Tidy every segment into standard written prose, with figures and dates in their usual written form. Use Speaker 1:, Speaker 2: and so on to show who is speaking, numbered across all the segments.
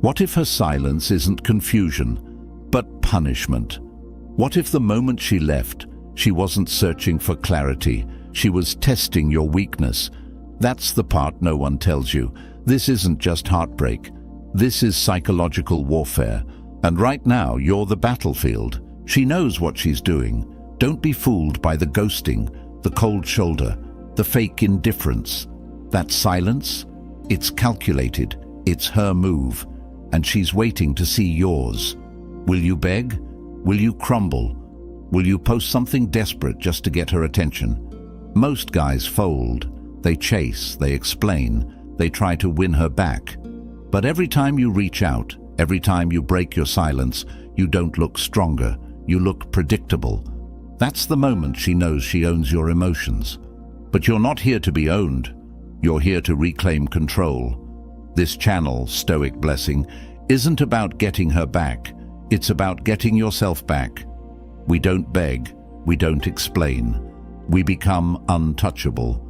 Speaker 1: What if her silence isn't confusion, but punishment? What if the moment she left, she wasn't searching for clarity, she was testing your weakness? That's the part no one tells you. This isn't just heartbreak. This is psychological warfare. And right now, you're the battlefield. She knows what she's doing. Don't be fooled by the ghosting, the cold shoulder, the fake indifference. That silence, it's calculated. It's her move. And she's waiting to see yours. Will you beg? Will you crumble? Will you post something desperate just to get her attention? Most guys fold. They chase, they explain, they try to win her back. But every time you reach out, every time you break your silence, you don't look stronger, you look predictable. That's the moment she knows she owns your emotions. But you're not here to be owned. You're here to reclaim control. This channel, Stoic Blessing, isn't about getting her back. It's about getting yourself back. We don't beg, we don't explain. We become untouchable.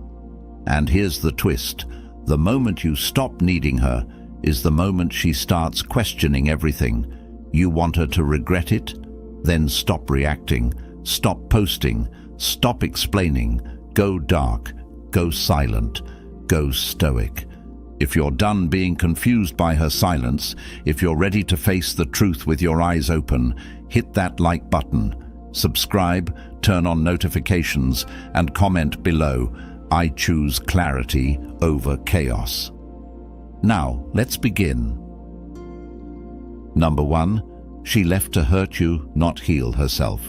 Speaker 1: And here's the twist. The moment you stop needing her is the moment she starts questioning everything. You want her to regret it? Then stop reacting, stop posting, stop explaining, go dark, go silent, go stoic. If you're done being confused by her silence, if you're ready to face the truth with your eyes open, hit that like button, subscribe, turn on notifications, and comment below. I choose clarity over chaos. Now, let's begin. Number 1, she left to hurt you, not heal herself.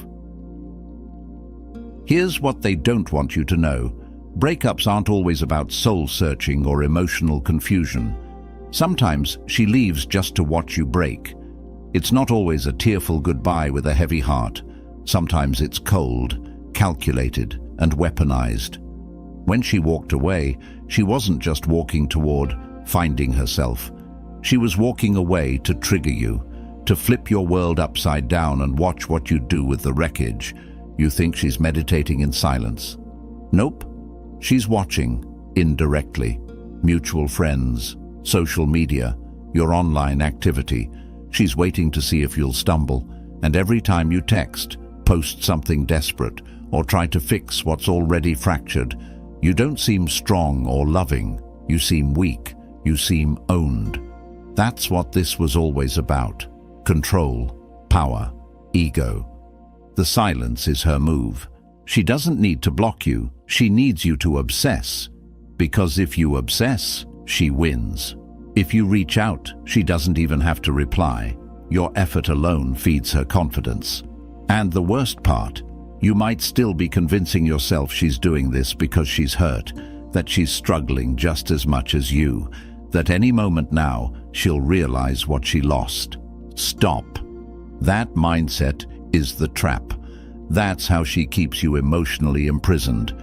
Speaker 1: Here's what they don't want you to know. Breakups aren't always about soul-searching or emotional confusion. Sometimes she leaves just to watch you break. It's not always a tearful goodbye with a heavy heart. Sometimes it's cold, calculated, and weaponized. When she walked away, she wasn't just walking toward finding herself. She was walking away to trigger you, to flip your world upside down and watch what you do with the wreckage. You think she's meditating in silence. Nope. She's watching, indirectly. Mutual friends, social media, your online activity. She's waiting to see if you'll stumble, and every time you text, post something desperate, or try to fix what's already fractured, you don't seem strong or loving. You seem weak. You seem owned. That's what this was always about. Control, power, ego. The silence is her move. She doesn't need to block you. She needs you to obsess. Because if you obsess, she wins. If you reach out, she doesn't even have to reply. Your effort alone feeds her confidence. And the worst part, you might still be convincing yourself she's doing this because she's hurt, that she's struggling just as much as you, that any moment now she'll realize what she lost. Stop. That mindset is the trap. That's how she keeps you emotionally imprisoned.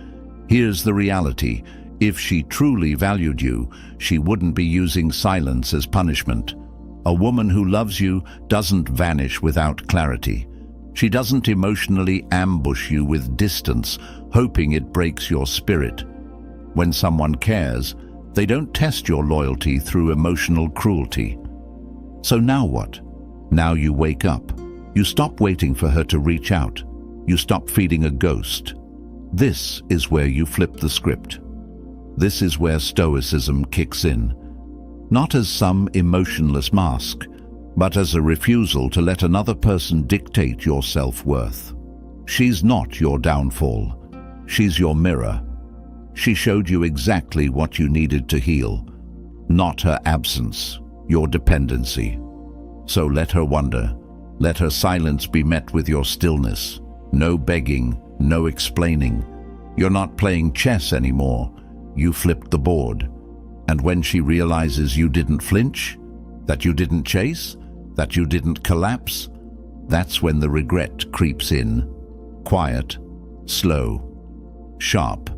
Speaker 1: Here's the reality. If she truly valued you, she wouldn't be using silence as punishment. A woman who loves you doesn't vanish without clarity. She doesn't emotionally ambush you with distance, hoping it breaks your spirit. When someone cares, they don't test your loyalty through emotional cruelty. So now what? Now you wake up. You stop waiting for her to reach out. You stop feeding a ghost. This is where you flip the script. This is where Stoicism kicks in. Not as some emotionless mask, but as a refusal to let another person dictate your self-worth. She's not your downfall. She's your mirror. She showed you exactly what you needed to heal, not her absence, your dependency. So let her wonder. Let her silence be met with your stillness. No begging, no explaining. You're not playing chess anymore. You flipped the board. And when she realizes you didn't flinch, that you didn't chase, that you didn't collapse, that's when the regret creeps in. Quiet, slow, sharp.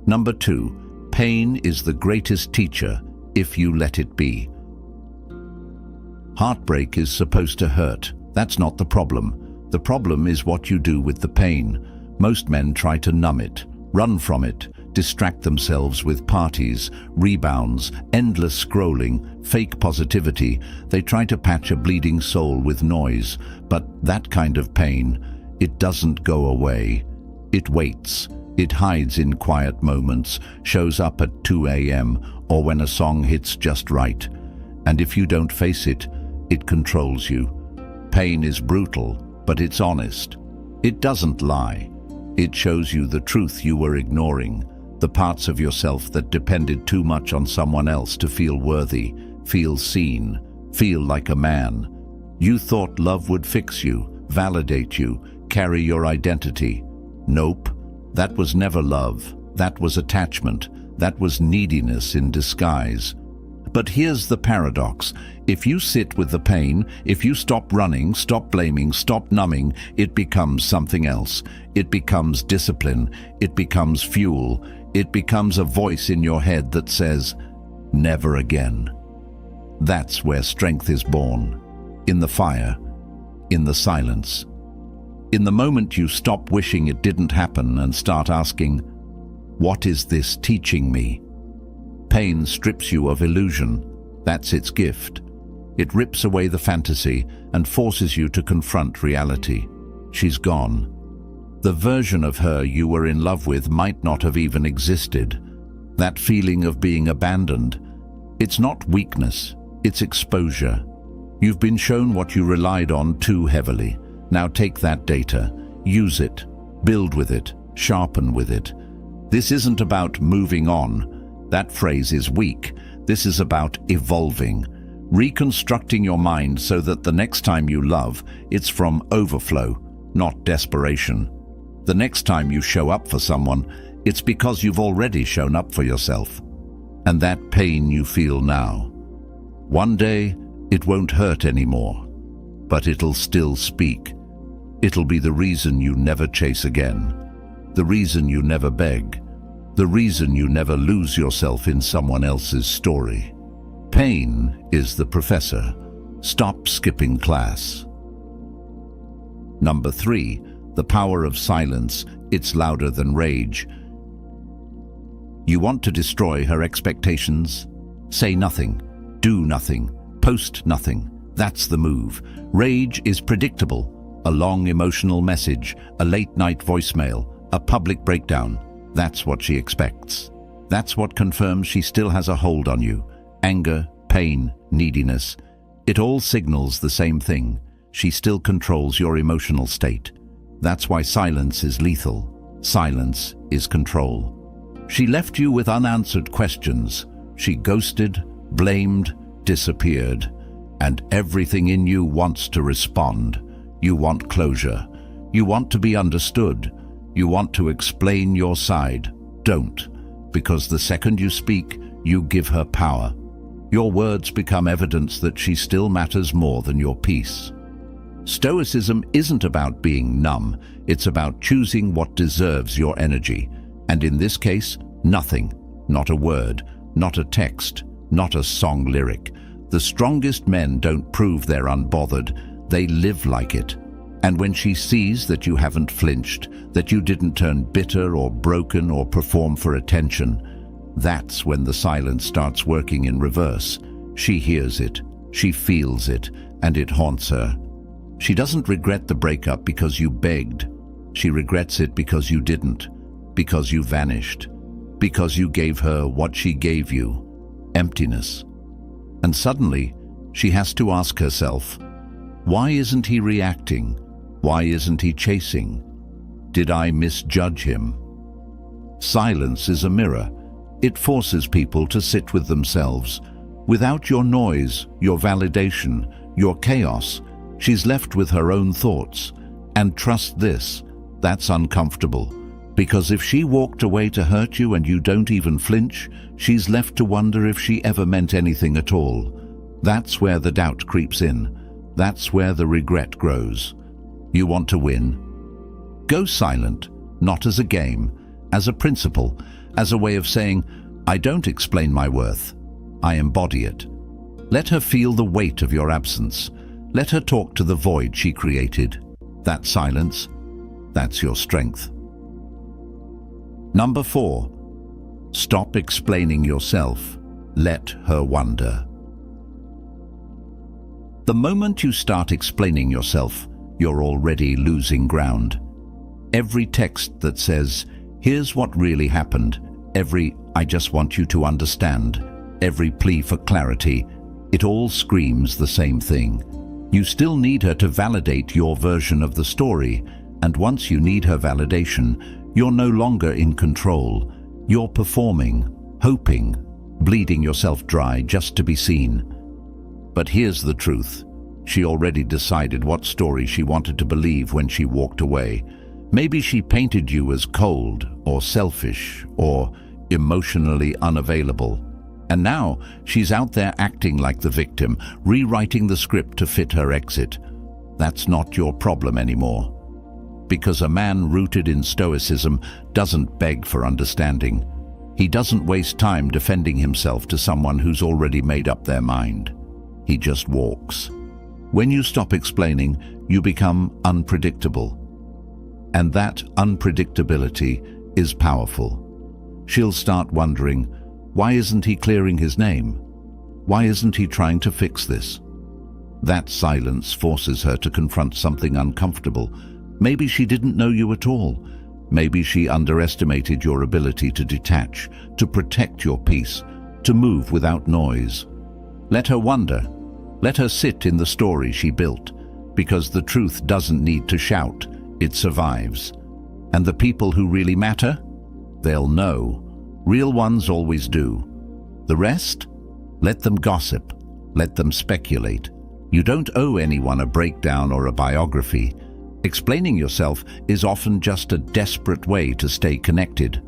Speaker 1: Number 2, pain is the greatest teacher if you let it be. Heartbreak is supposed to hurt. That's not the problem. The problem is what you do with the pain. Most men try to numb it, run from it, distract themselves with parties, rebounds, endless scrolling, fake positivity. They try to patch a bleeding soul with noise, but that kind of pain, it doesn't go away. It waits. It hides in quiet moments, shows up at 2 a.m. or when a song hits just right. And if you don't face it, it controls you. Pain is brutal, but it's honest. It doesn't lie. It shows you the truth you were ignoring, the parts of yourself that depended too much on someone else to feel worthy, feel seen, feel like a man. You thought love would fix you, validate you, carry your identity. Nope, that was never love. That was attachment. That was neediness in disguise. But here's the paradox. If you sit with the pain, if you stop running, stop blaming, stop numbing, it becomes something else. It becomes discipline. It becomes fuel. It becomes a voice in your head that says, never again. That's where strength is born. In the fire. In the silence. In the moment you stop wishing it didn't happen and start asking, what is this teaching me? Pain strips you of illusion. That's its gift. It rips away the fantasy and forces you to confront reality. She's gone. The version of her you were in love with might not have even existed. That feeling of being abandoned, it's not weakness, it's exposure. You've been shown what you relied on too heavily. Now take that data, use it, build with it, sharpen with it. This isn't about moving on. That phrase is weak. This is about evolving, reconstructing your mind so that the next time you love, it's from overflow, not desperation. The next time you show up for someone, it's because you've already shown up for yourself. And that pain you feel now, one day it won't hurt anymore, but it'll still speak. It'll be the reason you never chase again, the reason you never beg, the reason you never lose yourself in someone else's story. Pain is the professor. Stop skipping class. Number 3, the power of silence. It's louder than rage. You want to destroy her expectations? Say nothing, do nothing, post nothing. That's the move. Rage is predictable. A long emotional message, a late-night voicemail, a public breakdown. That's what she expects. That's what confirms she still has a hold on you. Anger, pain, neediness. It all signals the same thing. She still controls your emotional state. That's why silence is lethal. Silence is control. She left you with unanswered questions. She ghosted, blamed, disappeared. And everything in you wants to respond. You want closure. You want to be understood. You want to explain your side. Don't, because the second you speak, you give her power. Your words become evidence that she still matters more than your peace. Stoicism isn't about being numb. It's about choosing what deserves your energy. And in this case, nothing. Not a word, not a text, not a song lyric. The strongest men don't prove they're unbothered. They live like it. And when she sees that you haven't flinched, that you didn't turn bitter or broken or perform for attention, that's when the silence starts working in reverse. She hears it, she feels it, and it haunts her. She doesn't regret the breakup because you begged. She regrets it because you didn't, because you vanished, because you gave her what she gave you, emptiness. And suddenly, she has to ask herself, why isn't he reacting? Why isn't he chasing? Did I misjudge him? Silence is a mirror. It forces people to sit with themselves. Without your noise, your validation, your chaos, she's left with her own thoughts. And trust this, that's uncomfortable. Because if she walked away to hurt you and you don't even flinch, she's left to wonder if she ever meant anything at all. That's where the doubt creeps in. That's where the regret grows. You want to win? Go silent, not as a game, as a principle, as a way of saying, I don't explain my worth. I embody it. Let her feel the weight of your absence. Let her talk to the void she created. That silence, that's your strength. Number 4, Stop explaining yourself. Let her wonder. The moment you start explaining yourself, you're already losing ground. Every text that says, "Here's what really happened," every "I just want you to understand," every plea for clarity, it all screams the same thing. You still need her to validate your version of the story, and once you need her validation, you're no longer in control. You're performing, hoping, bleeding yourself dry just to be seen. But here's the truth. She already decided what story she wanted to believe when she walked away. Maybe she painted you as cold, or selfish, or emotionally unavailable. And now she's out there acting like the victim, rewriting the script to fit her exit. That's not your problem anymore. Because a man rooted in Stoicism doesn't beg for understanding. He doesn't waste time defending himself to someone who's already made up their mind. He just walks. When you stop explaining, you become unpredictable. And that unpredictability is powerful. She'll start wondering, why isn't he clearing his name? Why isn't he trying to fix this? That silence forces her to confront something uncomfortable. Maybe she didn't know you at all. Maybe she underestimated your ability to detach, to protect your peace, to move without noise. Let her wonder. Let her sit in the story she built, because the truth doesn't need to shout, it survives. And the people who really matter? They'll know. Real ones always do. The rest? Let them gossip. Let them speculate. You don't owe anyone a breakdown or a biography. Explaining yourself is often just a desperate way to stay connected.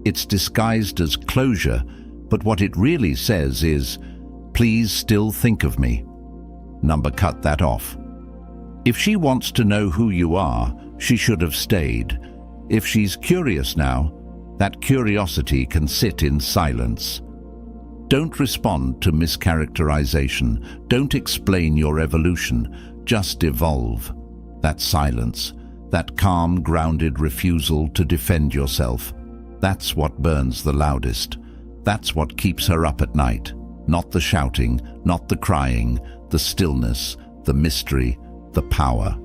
Speaker 1: It's disguised as closure, but what it really says is, "Please still think of me." Cut that off. If she wants to know who you are, she should have stayed. If she's curious now, that curiosity can sit in silence. Don't respond to mischaracterization. Don't explain your evolution. Just evolve. That silence, that calm, grounded refusal to defend yourself, that's what burns the loudest. That's what keeps her up at night. Not the shouting, not the crying, the stillness, the mystery, the power.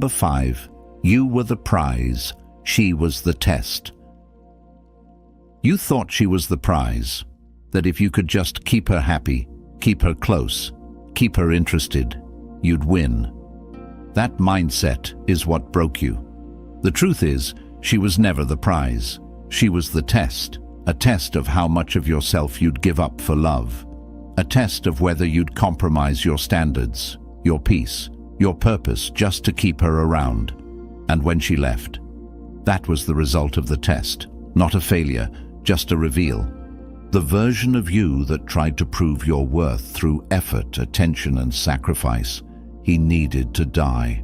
Speaker 1: 5. You were the prize. She was the test. You thought she was the prize, that if you could just keep her happy, keep her close, keep her interested, you'd win. That mindset is what broke you. The truth is, she was never the prize. She was the test, a test of how much of yourself you'd give up for love, a test of whether you'd compromise your standards, your peace, your purpose just to keep her around. And when she left, that was the result of the test, not a failure, just a reveal. The version of you that tried to prove your worth through effort, attention, and sacrifice, he needed to die.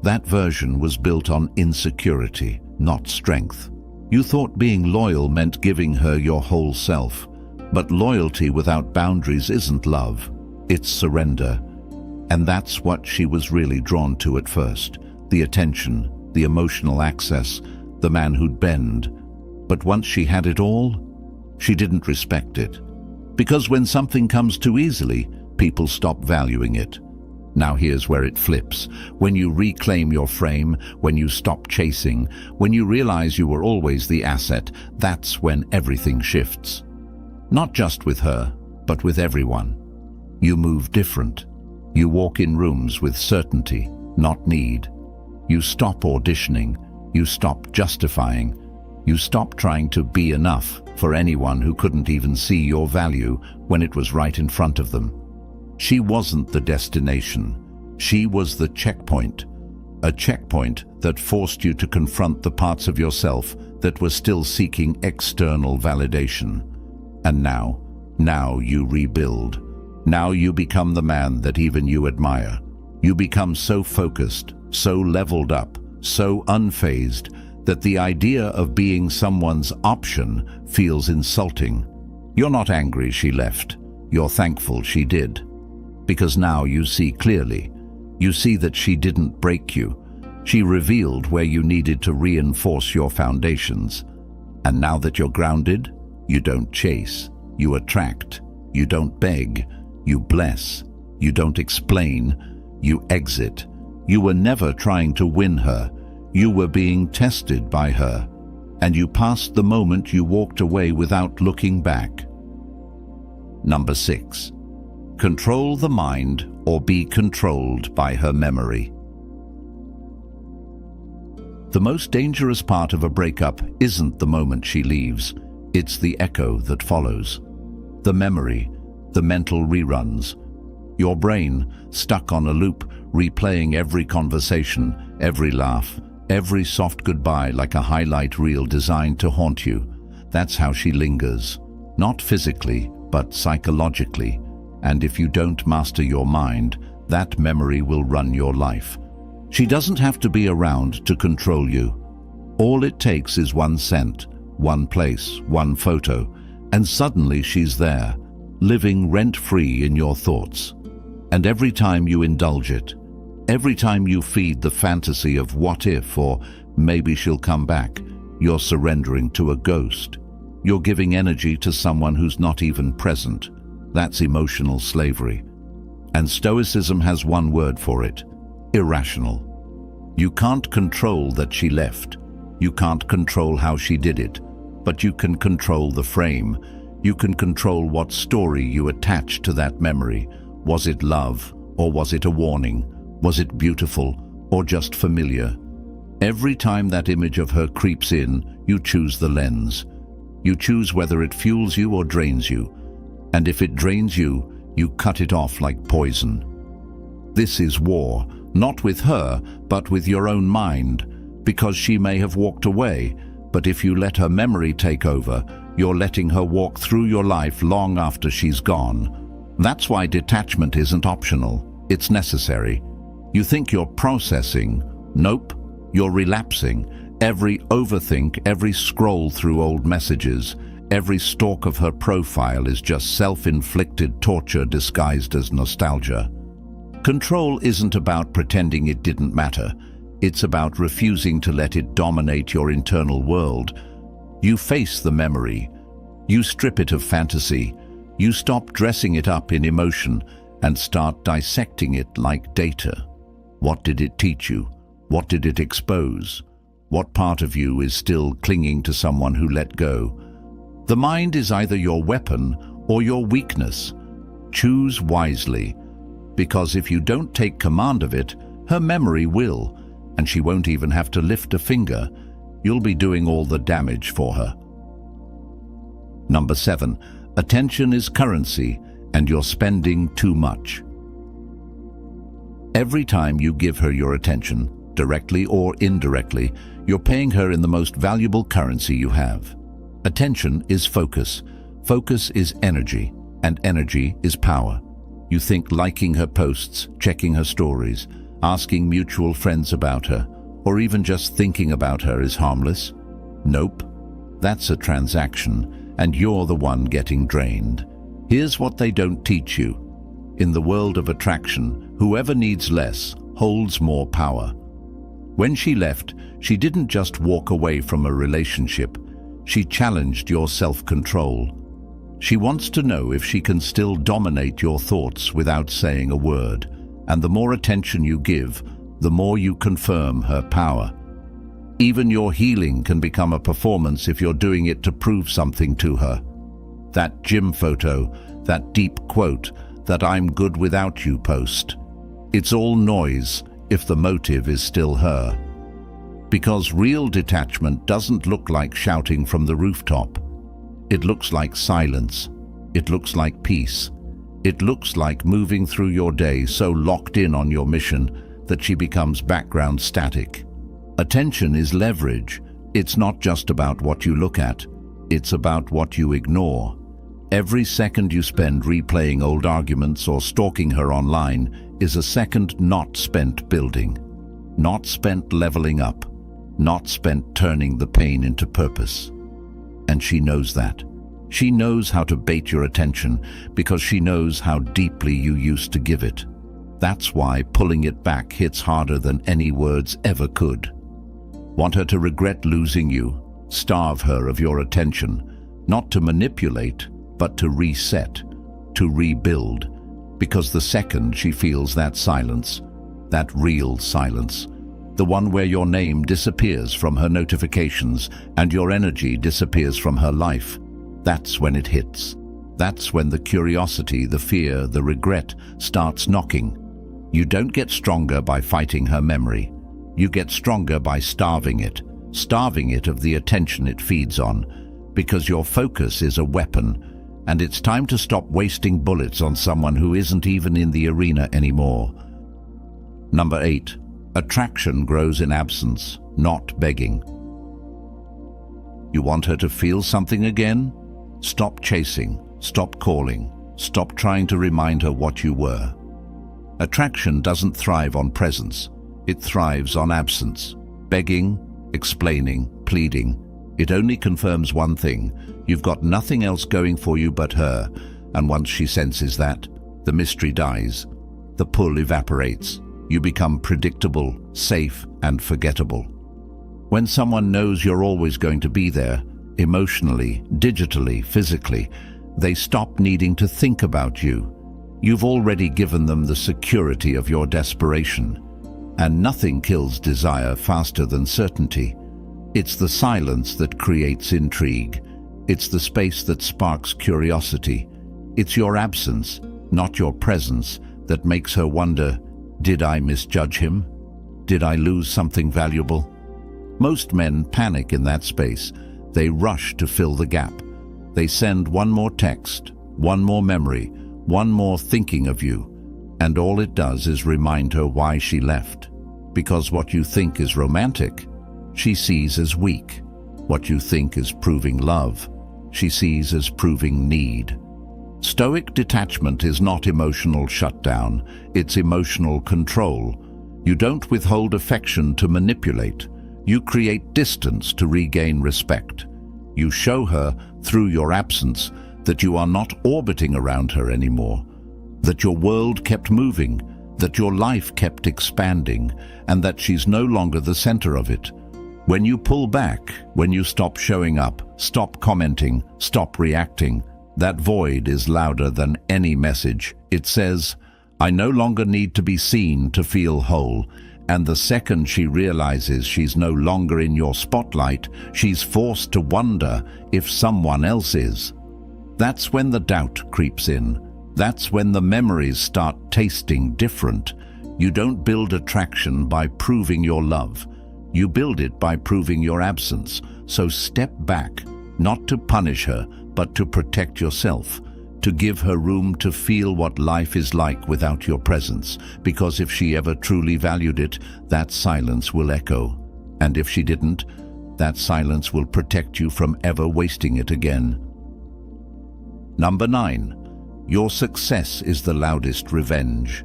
Speaker 1: That version was built on insecurity, not strength. You thought being loyal meant giving her your whole self, but loyalty without boundaries isn't love, it's surrender. And that's what she was really drawn to at first, the attention, the emotional access, the man who'd bend. But once she had it all, she didn't respect it. Because when something comes too easily, people stop valuing it. Now here's where it flips. When you reclaim your frame, when you stop chasing, when you realize you were always the asset, that's when everything shifts. Not just with her, but with everyone. You move different. You walk in rooms with certainty, not need. You stop auditioning. You stop justifying. You stop trying to be enough for anyone who couldn't even see your value when it was right in front of them. She wasn't the destination. She was the checkpoint. A checkpoint that forced you to confront the parts of yourself that were still seeking external validation. And now you rebuild. Now you become the man that even you admire. You become so focused, so leveled up, so unfazed, that the idea of being someone's option feels insulting. You're not angry she left. You're thankful she did. Because now you see clearly. You see that she didn't break you. She revealed where you needed to reinforce your foundations. And now that you're grounded, you don't chase, you attract, you don't beg, you bless, you don't explain, you exit. You were never trying to win her, you were being tested by her, and you passed the moment you walked away without looking back. Number 6. Control the mind or be controlled by her memory. The most dangerous part of a breakup isn't the moment she leaves, it's the echo that follows. The memory, the mental reruns. Your brain, stuck on a loop, replaying every conversation, every laugh, every soft goodbye like a highlight reel designed to haunt you. That's how she lingers. Not physically, but psychologically. And if you don't master your mind, that memory will run your life. She doesn't have to be around to control you. All it takes is one scent, one place, one photo, and suddenly she's there, living rent-free in your thoughts. And every time you indulge it, every time you feed the fantasy of what if or maybe she'll come back, you're surrendering to a ghost. You're giving energy to someone who's not even present. That's emotional slavery. And Stoicism has one word for it: irrational. You can't control that she left. You can't control how she did it, but you can control the frame. You can control what story you attach to that memory. Was it love, or was it a warning? Was it beautiful, or just familiar? Every time that image of her creeps in, you choose the lens. You choose whether it fuels you or drains you. And if it drains you, you cut it off like poison. This is war, not with her, but with your own mind, because she may have walked away, but if you let her memory take over, you're letting her walk through your life long after she's gone. That's why detachment isn't optional, it's necessary. You think you're processing. Nope, you're relapsing. Every overthink, every scroll through old messages, every stalk of her profile is just self-inflicted torture disguised as nostalgia. Control isn't about pretending it didn't matter. It's about refusing to let it dominate your internal world. You face the memory. You strip it of fantasy. You stop dressing it up in emotion and start dissecting it like data. What did it teach you? What did it expose? What part of you is still clinging to someone who let go? The mind is either your weapon or your weakness. Choose wisely, because if you don't take command of it, her memory will, and she won't even have to lift a finger. You'll be doing all the damage for her. Number 7. Attention is currency, and you're spending too much. Every time you give her your attention, directly or indirectly, you're paying her in the most valuable currency you have. Attention is focus. Focus is energy, and energy is power. You think liking her posts, checking her stories, asking mutual friends about her, or even just thinking about her is harmless? Nope. That's a transaction, and you're the one getting drained. Here's what they don't teach you. In the world of attraction, whoever needs less holds more power. When she left, she didn't just walk away from a relationship. She challenged your self-control. She wants to know if she can still dominate your thoughts without saying a word. And the more attention you give, the more you confirm her power. Even your healing can become a performance if you're doing it to prove something to her. That gym photo, that deep quote, that "I'm good without you" post. It's all noise if the motive is still her. Because real detachment doesn't look like shouting from the rooftop. It looks like silence. It looks like peace. It looks like moving through your day so locked in on your mission that she becomes background static. Attention is leverage. It's not just about what you look at. It's about what you ignore. Every second you spend replaying old arguments or stalking her online is a second not spent building, not spent leveling up, not spent turning the pain into purpose. And she knows that. She knows how to bait your attention because she knows how deeply you used to give it. That's why pulling it back hits harder than any words ever could. Want her to regret losing you? Starve her of your attention, not to manipulate, but to reset, to rebuild, because the second she feels that silence, that real silence, the one where your name disappears from her notifications and your energy disappears from her life, that's when it hits. That's when the curiosity, the fear, the regret starts knocking. You don't get stronger by fighting her memory. You get stronger by starving it of the attention it feeds on, because your focus is a weapon, and it's time to stop wasting bullets on someone who isn't even in the arena anymore. Number 8. Attraction grows in absence, not begging. You want her to feel something again? Stop chasing, stop calling, stop trying to remind her what you were. Attraction doesn't thrive on presence, it thrives on absence. Begging, explaining, pleading, it only confirms one thing: you've got nothing else going for you but her, and once she senses that, the mystery dies, the pull evaporates. You become predictable, safe, and forgettable. When someone knows you're always going to be there, emotionally, digitally, physically, they stop needing to think about you. You've already given them the security of your desperation. And nothing kills desire faster than certainty. It's the silence that creates intrigue. It's the space that sparks curiosity. It's your absence, not your presence, that makes her wonder, did I misjudge him? Did I lose something valuable? Most men panic in that space. They rush to fill the gap. They send one more text, one more memory, one more thinking of you, and all it does is remind her why she left. Because what you think is romantic, she sees as weak. What you think is proving love, she sees as proving need. Stoic detachment is not emotional shutdown, it's emotional control. You don't withhold affection to manipulate. You create distance to regain respect. You show her, through your absence, that you are not orbiting around her anymore, that your world kept moving, that your life kept expanding, and that she's no longer the center of it. When you pull back, when you stop showing up, stop commenting, stop reacting, that void is louder than any message. It says, I no longer need to be seen to feel whole. And the second she realizes she's no longer in your spotlight, she's forced to wonder if someone else is. That's when the doubt creeps in. That's when the memories start tasting different. You don't build attraction by proving your love. You build it by proving your absence. So step back, not to punish her, but to protect yourself, to give her room to feel what life is like without your presence, because if she ever truly valued it, that silence will echo. And if she didn't, that silence will protect you from ever wasting it again. Number 9. Your success is the loudest revenge.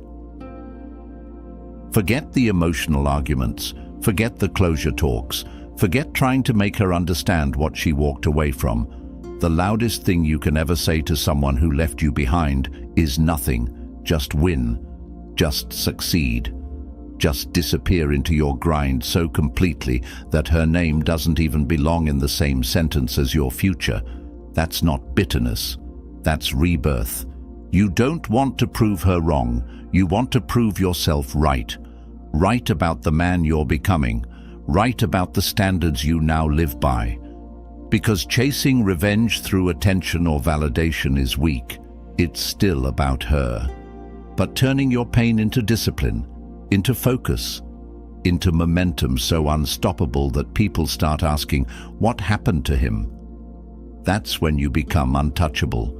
Speaker 1: Forget the emotional arguments, forget the closure talks, forget trying to make her understand what she walked away from. The loudest thing you can ever say to someone who left you behind is nothing. Just win. Just succeed. Just disappear into your grind so completely that her name doesn't even belong in the same sentence as your future. That's not bitterness. That's rebirth. You don't want to prove her wrong. You want to prove yourself right. Right about the man you're becoming. Right about the standards you now live by. Because chasing revenge through attention or validation is weak. It's still about her. But turning your pain into discipline, into focus, into momentum so unstoppable that people start asking, what happened to him? That's when you become untouchable.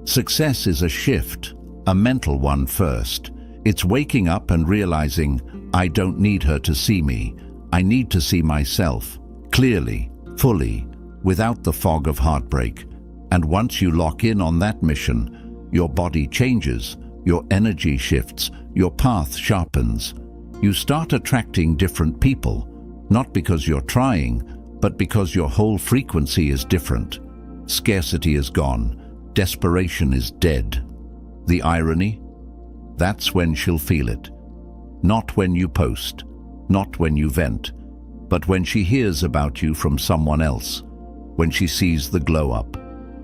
Speaker 1: Success is a shift, a mental one first. It's waking up and realizing, I don't need her to see me. I need to see myself, clearly, fully, without the fog of heartbreak. And once you lock in on that mission, your body changes, your energy shifts, your path sharpens. You start attracting different people, not because you're trying, but because your whole frequency is different. Scarcity is gone. Desperation is dead. The irony? That's when she'll feel it. Not when you post, not when you vent, But when she hears about you from someone else, when she sees the glow-up,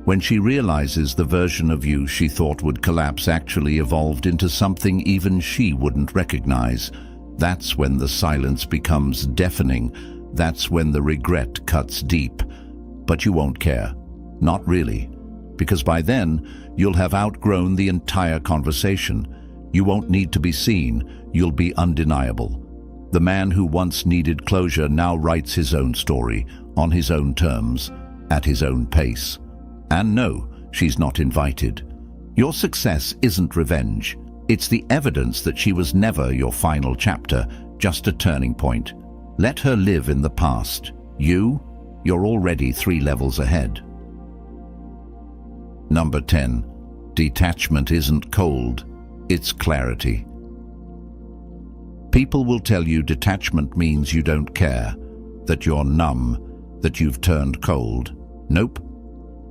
Speaker 1: when she realizes the version of you she thought would collapse actually evolved into something even she wouldn't recognize, that's when the silence becomes deafening. That's when the regret cuts deep. But you won't care. Not really. Because by then, you'll have outgrown the entire conversation. You won't need to be seen. You'll be undeniable. The man who once needed closure now writes his own story, on his own terms, at his own pace. And no, she's not invited. Your success isn't revenge. It's the evidence that she was never your final chapter, just a turning point. Let her live in the past. You're already 3 levels ahead. Number 10. Detachment isn't cold, it's clarity. People will tell you detachment means you don't care, that you're numb, that you've turned cold. Nope.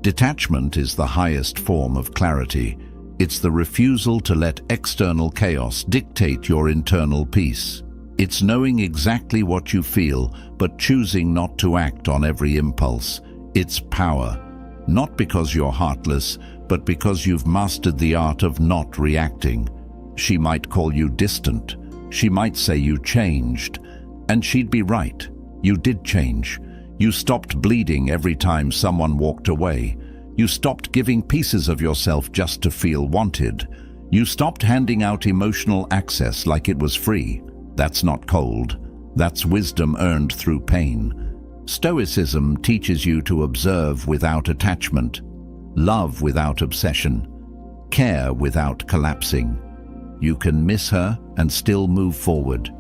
Speaker 1: Detachment is the highest form of clarity. It's the refusal to let external chaos dictate your internal peace. It's knowing exactly what you feel, but choosing not to act on every impulse. It's power. Not because you're heartless, but because you've mastered the art of not reacting. She might call you distant. She might say you changed. And she'd be right. You did change. You stopped bleeding every time someone walked away. You stopped giving pieces of yourself just to feel wanted. You stopped handing out emotional access like it was free. That's not cold. That's wisdom earned through pain. Stoicism teaches you to observe without attachment, love without obsession, care without collapsing. You can miss her and still move forward.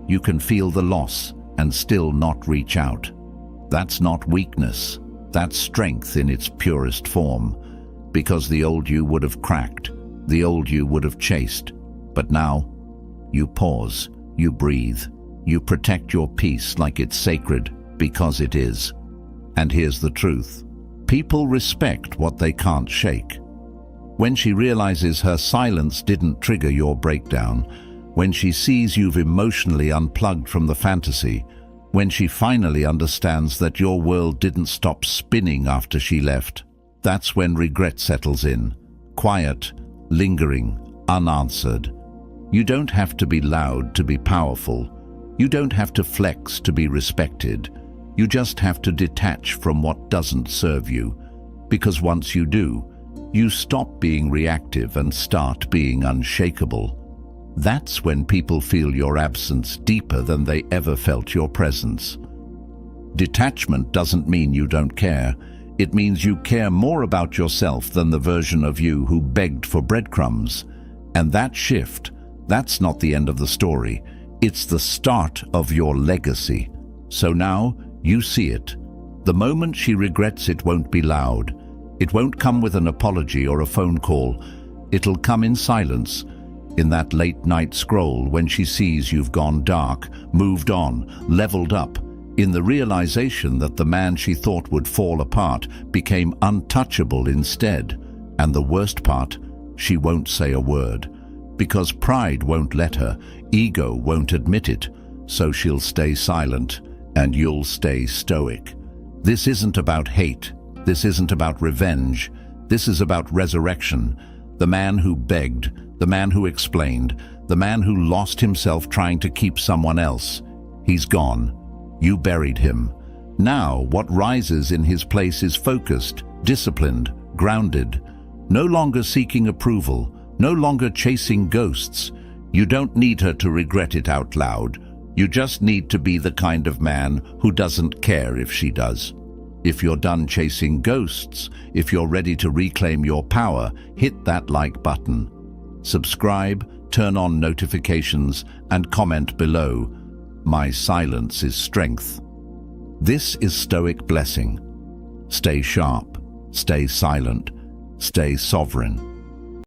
Speaker 1: You can feel the loss and still not reach out. That's not weakness. That's strength in its purest form. Because the old you would have cracked, the old you would have chased. But now, you pause, you breathe, you protect your peace like it's sacred, because it is. And here's the truth. People respect what they can't shake. When she realizes her silence didn't trigger your breakdown, when she sees you've emotionally unplugged from the fantasy, when she finally understands that your world didn't stop spinning after she left, that's when regret settles in. Quiet, lingering, unanswered. You don't have to be loud to be powerful. You don't have to flex to be respected. You just have to detach from what doesn't serve you. Because once you do, you stop being reactive and start being unshakable. That's when people feel your absence deeper than they ever felt your presence. Detachment doesn't mean you don't care. It means you care more about yourself than the version of you who begged for breadcrumbs. And that shift, that's not the end of the story. It's the start of your legacy. So now, you see it. The moment she regrets it won't be loud. It won't come with an apology or a phone call. It'll come in silence. In that late-night scroll when she sees you've gone dark, moved on, leveled up, in the realization that the man she thought would fall apart became untouchable instead. And the worst part, she won't say a word. Because pride won't let her, ego won't admit it, so she'll stay silent, and you'll stay stoic. This isn't about hate. This isn't about revenge. This is about resurrection. The man who begged, the man who explained, the man who lost himself trying to keep someone else. He's gone. You buried him. Now what rises in his place is focused, disciplined, grounded. No longer seeking approval, no longer chasing ghosts. You don't need her to regret it out loud. You just need to be the kind of man who doesn't care if she does. If you're done chasing ghosts, if you're ready to reclaim your power, hit that like button. Subscribe, turn on notifications, and comment below. My silence is strength. This is Stoic Blessing. Stay sharp, stay silent, stay sovereign.